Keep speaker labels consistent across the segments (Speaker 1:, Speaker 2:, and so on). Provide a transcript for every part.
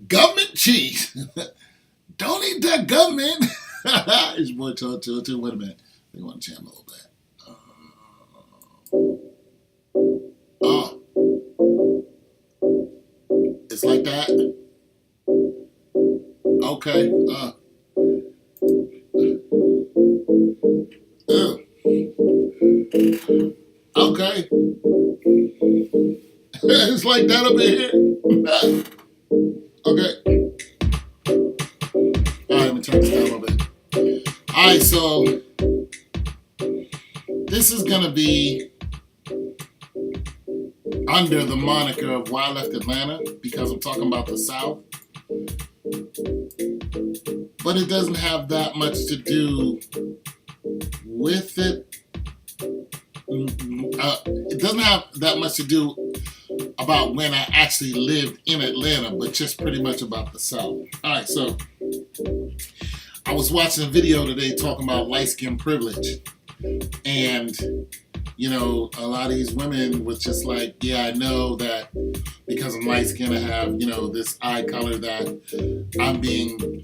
Speaker 1: Government cheese. Don't eat that government. It's your boy Chill. Wait a minute. They want to jam a little bit. Oh, it's like that. Okay. Uh, okay. It's like that over here. Okay. All right, let me turn this down a little bit. All right, so this is gonna be under the moniker of Why I Left Atlanta, because I'm talking about the South. But it doesn't have that much to do with it. It doesn't have that much to do about when I actually lived in Atlanta, but just pretty much about the South. All right, so I was watching a video today talking about light skin privilege. And, you know, a lot of these women was just like, yeah, I know that because I'm light skinned, I have, you know, this eye color that I'm being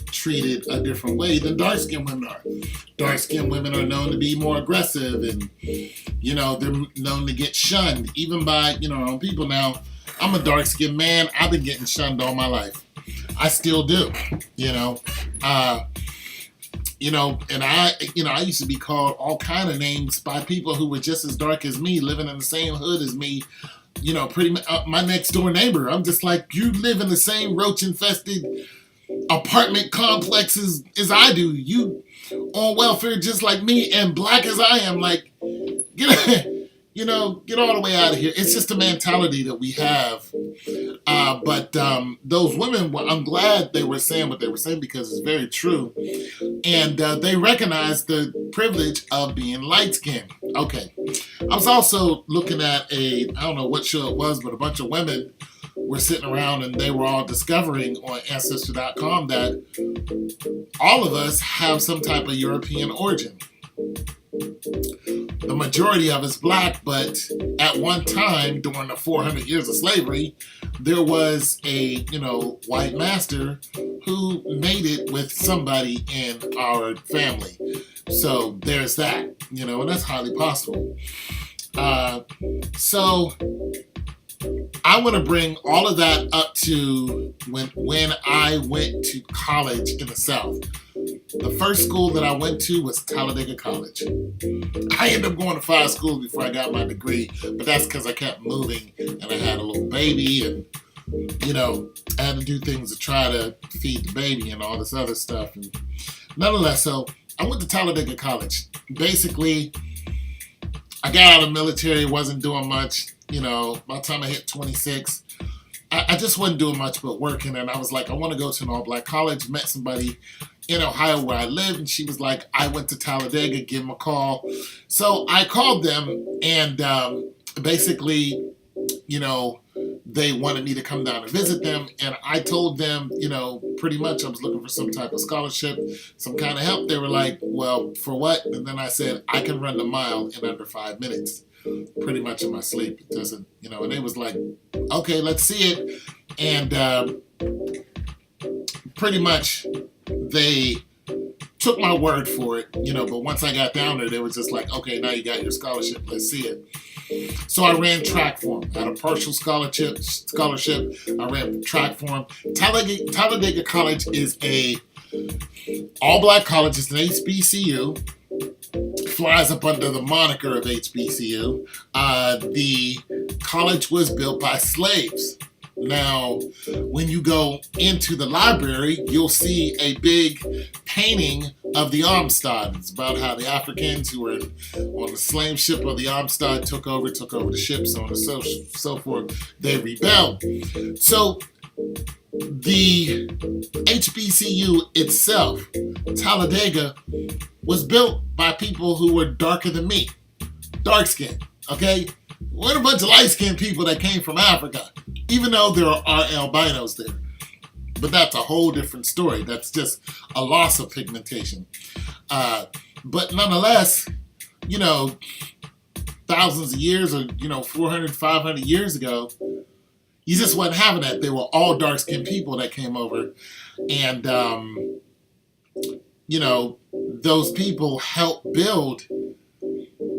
Speaker 1: treated a different way than dark skinned women are. Dark skinned women are known to be more aggressive and, you know, they're known to get shunned, even by, you know, our own people. Now, I'm a dark skinned man. I've been getting shunned all my life. I still do, you know. And I used to be called all kind of names by people who were just as dark as me, living in the same hood as me. You know, pretty much my next door neighbor. I'm just like, you live in the same roach infested apartment complexes as I do. You on welfare just like me and black as I am. Like, get get all the way out of here. It's just a mentality that we have. But those women, well, I'm glad they were saying what they were saying because it's very true. And they recognize the privilege of being light-skinned. Okay. I was also looking at I don't know what show it was, but a bunch of women were sitting around and they were all discovering on Ancestry.com that all of us have some type of European origin. The majority of us black, but at one time during the 400 years of slavery, there was a, white master who made it with somebody in our family. So there's that, and that's highly possible. So I want to bring all of that up to when I went to college in the South. The first school that I went to was Talladega College. I ended up going to 5 schools before I got my degree, but that's because I kept moving and I had a little baby and, I had to do things to try to feed the baby and all this other stuff. And nonetheless, so I went to Talladega College. Basically, I got out of the military, wasn't doing much. By the time I hit 26, I just wasn't doing much but working. And I was like, I want to go to an all-black college. Met somebody in Ohio where I live, and she was like, I went to Talladega, give them a call. So I called them, and basically, they wanted me to come down and visit them. And I told them, pretty much I was looking for some type of scholarship, some kind of help. They were like, well, for what? And then I said, I can run the mile in under 5 minutes. Pretty much in my sleep. It doesn't, and they was like, okay, let's see it. And pretty much they took my word for it, but once I got down there, they were just like, okay, now you got your scholarship, let's see it. So I ran track for them. I had a partial scholarship. I ran track for them. Talladega College is a all-black college. It's an HBCU. Flies up under the moniker of HBCU. The college was built by slaves. Now, when you go into the library, you'll see a big painting of the Amistad. It's about how the Africans who were on the slave ship of the Amistad took over the ship, so on and so forth. They rebelled. So the HBCU itself, Talladega, was built by people who were darker than me, dark skinned, okay? We're a bunch of light skinned people that came from Africa, even though there are albinos there. But that's a whole different story. That's just a loss of pigmentation. But nonetheless, thousands of years or, 400, 500 years ago, You just wasn't having that. They were all dark-skinned people that came over, and those people helped build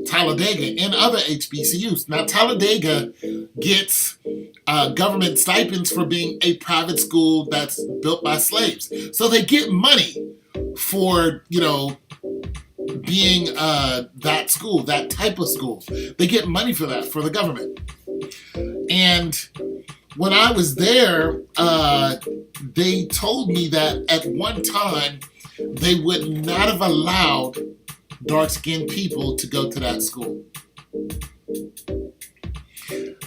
Speaker 1: Talladega and other HBCUs. Now, Talladega gets government stipends for being a private school that's built by slaves. So they get money for, being that school, that type of school. They get money for that, for the government. And when I was there, they told me that at one time, they would not have allowed dark-skinned people to go to that school.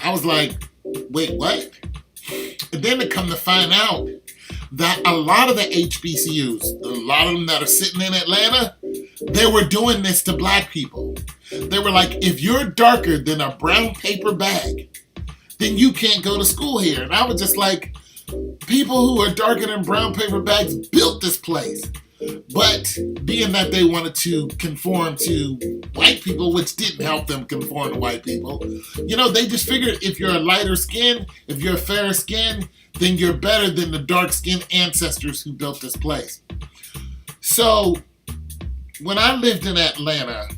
Speaker 1: I was like, wait, what? And then to come to find out that a lot of the HBCUs, a lot of them that are sitting in Atlanta, they were doing this to black people. They were like, if you're darker than a brown paper bag, then you can't go to school here. And I was just like, people who are darker than brown paper bags built this place. But being that they wanted to conform to white people, which didn't help them conform to white people, they just figured if you're a lighter skin, if you're a fairer skin, then you're better than the dark-skinned ancestors who built this place. So when I lived in Atlanta,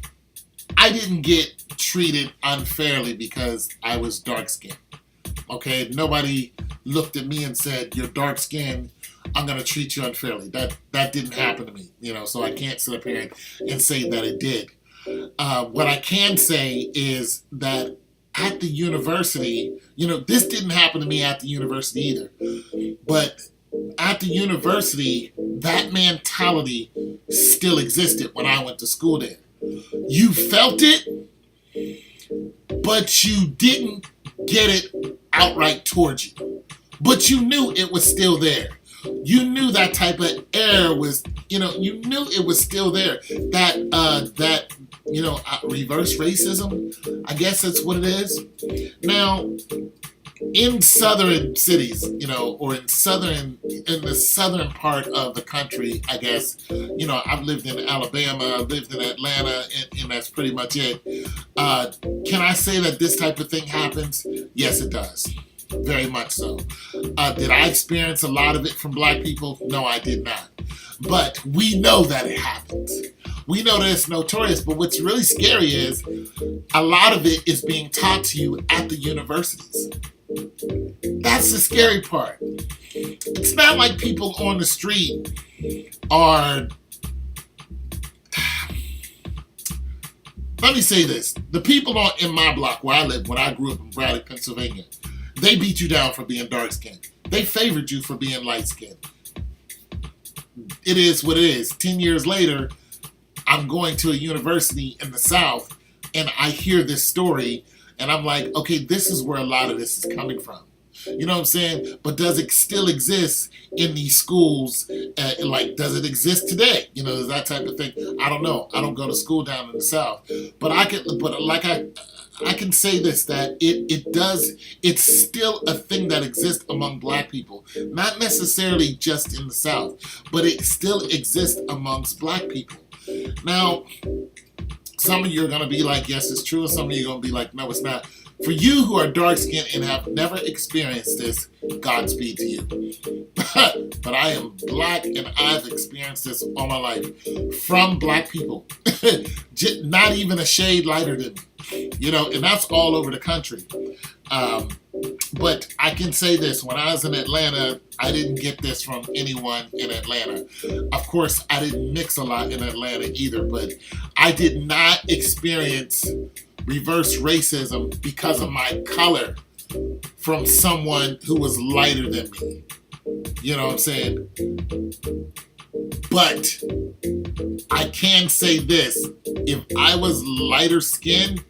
Speaker 1: I didn't get treated unfairly because I was dark-skinned. Okay, nobody looked at me and said, you're dark-skinned, I'm going to treat you unfairly. That didn't happen to me, so I can't sit up here and say that it did. What I can say is that at the university, this didn't happen to me at the university either, but at the university, that mentality still existed when I went to school there. You felt it, but you didn't get it outright towards you. But you knew it was still there. You knew that type of air was, you knew it was still there. That reverse racism, I guess that's what it is. Now, in southern cities, or in the southern part of the country, I guess, I've lived in Alabama, I've lived in Atlanta, and that's pretty much it. Can I say that this type of thing happens? Yes, it does. Very much so. Did I experience a lot of it from black people? No, I did not. But we know that it happens. We know that it's notorious, but what's really scary is a lot of it is being taught to you at the universities. That's the scary part. It's not like people on the street are... Let me say this. The people in my block where I live, when I grew up in Bradley, Pennsylvania, they beat you down for being dark-skinned. They favored you for being light-skinned. It is what it is. 10 years later, I'm going to a university in the South, and I hear this story, and I'm like, okay, this is where a lot of this is coming from. You know what I'm saying? But does it still exist in these schools? Does it exist today? Is that type of thing? I don't know. I don't go to school down in the South. But I can say this, that it does, it's still a thing that exists among black people. Not necessarily just in the South, but it still exists amongst black people. Now, some of you are going to be like, yes, it's true, and some of you are going to be like, no, it's not. For you who are dark-skinned and have never experienced this, Godspeed to you. But I am black and I've experienced this all my life from black people. Not even a shade lighter than me. And that's all over the country. But I can say this, when I was in Atlanta, I didn't get this from anyone in Atlanta. Of course, I didn't mix a lot in Atlanta either, but I did not experience reverse racism because of my color from someone who was lighter than me. You know what I'm saying? But I can say this, if I was lighter skinned,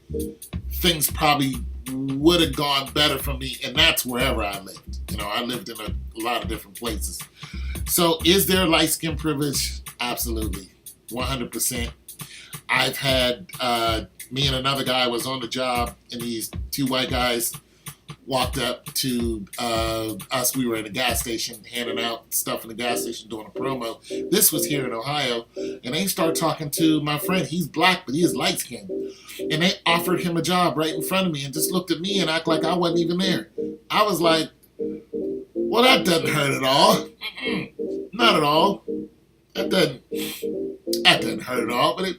Speaker 1: things probably would have gone better for me, and that's wherever I lived. I lived in a lot of different places. So is there light skin privilege? Absolutely. 100%. I've had, me and another guy was on the job, and these two white guys walked up to us. We were at a gas station handing out stuff in the gas station doing a promo. This was here in Ohio, and they started talking to my friend. He's black, but he is light skinned. And they offered him a job right in front of me and just looked at me and acted like I wasn't even there. I was like, Well, that doesn't hurt at all. Not at all. That doesn't hurt at all. But it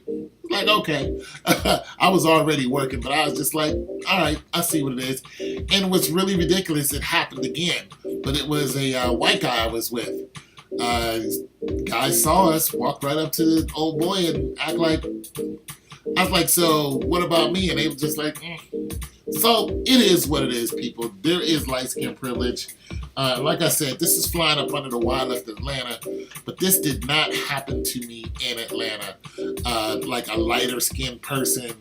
Speaker 1: like, okay. I was already working, but I was just like, all right, I see what it is. And what's really ridiculous, it happened again. But it was a white guy I was with. Guy saw us, walked right up to the old boy and act like, I was like, so what about me? And they were just like, So it is what it is, people. There is light skin privilege. Like I said, this is flying up under the wire left Atlanta, but this did not happen to me in Atlanta. Like a lighter skinned person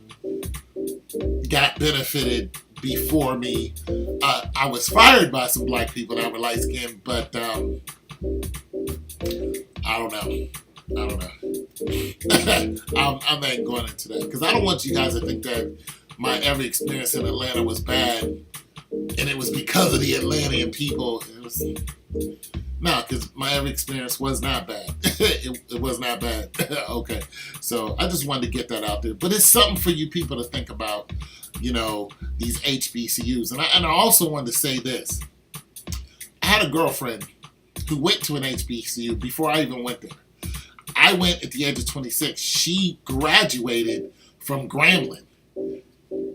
Speaker 1: got benefited before me. I was fired by some black people that were light skinned, but I don't know. I'm not going into that because I don't want you guys to think that my every experience in Atlanta was bad and it was because of the Atlantean people. No, because my every experience was not bad. It was not bad. Okay, so I just wanted to get that out there. But it's something for you people to think about, you know, these HBCUs. And I also wanted to say this. I had a girlfriend who went to an HBCU before I even went there. I went at the age of 26. She graduated from Grambling.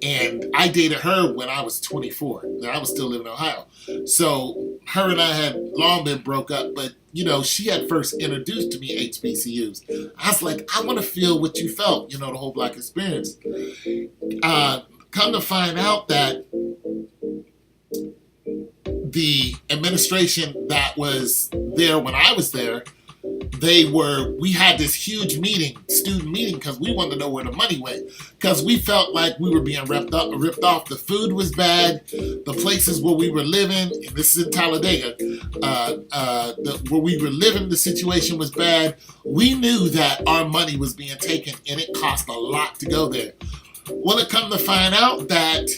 Speaker 1: And I dated her when I was 24. And I was still living in Ohio. So her and I had long been broke up. But, you know, she had first introduced to me HBCUs. I was like, I want to feel what you felt, you know, the whole black experience. Come to find out that the administration that was there when I was there, we had this huge meeting, student meeting, because we wanted to know where the money went. Because we felt like we were being ripped off. The food was bad. The places where we were living, and this is in Talladega, where we were living, the situation was bad. We knew that our money was being taken, and it cost a lot to go there. Well, it come to find out that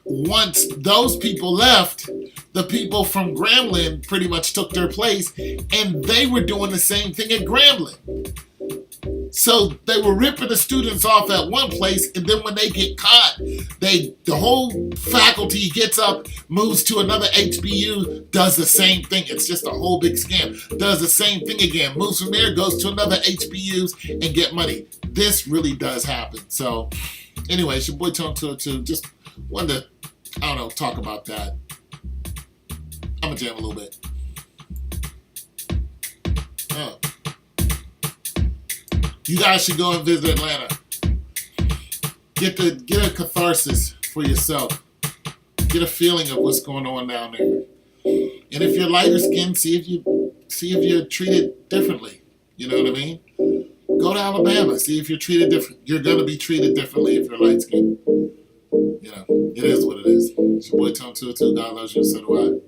Speaker 1: once those people left, the people from Grambling pretty much took their place, and they were doing the same thing at Grambling. So they were ripping the students off at one place, and then when they get caught, the whole faculty gets up, moves to another HBU, does the same thing. It's just a whole big scam. Does the same thing again, moves from there, goes to another HBUs, and get money. This really does happen. So anyway, it's your boy Tone 202. Just wanted to, talk about that. I'm gonna jam a little bit. You guys should go and visit Atlanta. Get a catharsis for yourself. Get a feeling of what's going on down there. And if you're lighter skinned, see if you're treated differently. You know what I mean? Go to Alabama. See if you're treated different. You're gonna be treated differently if you're light skinned. You know, it is what it is. It's your boy Tone 202. God loves you, so do I.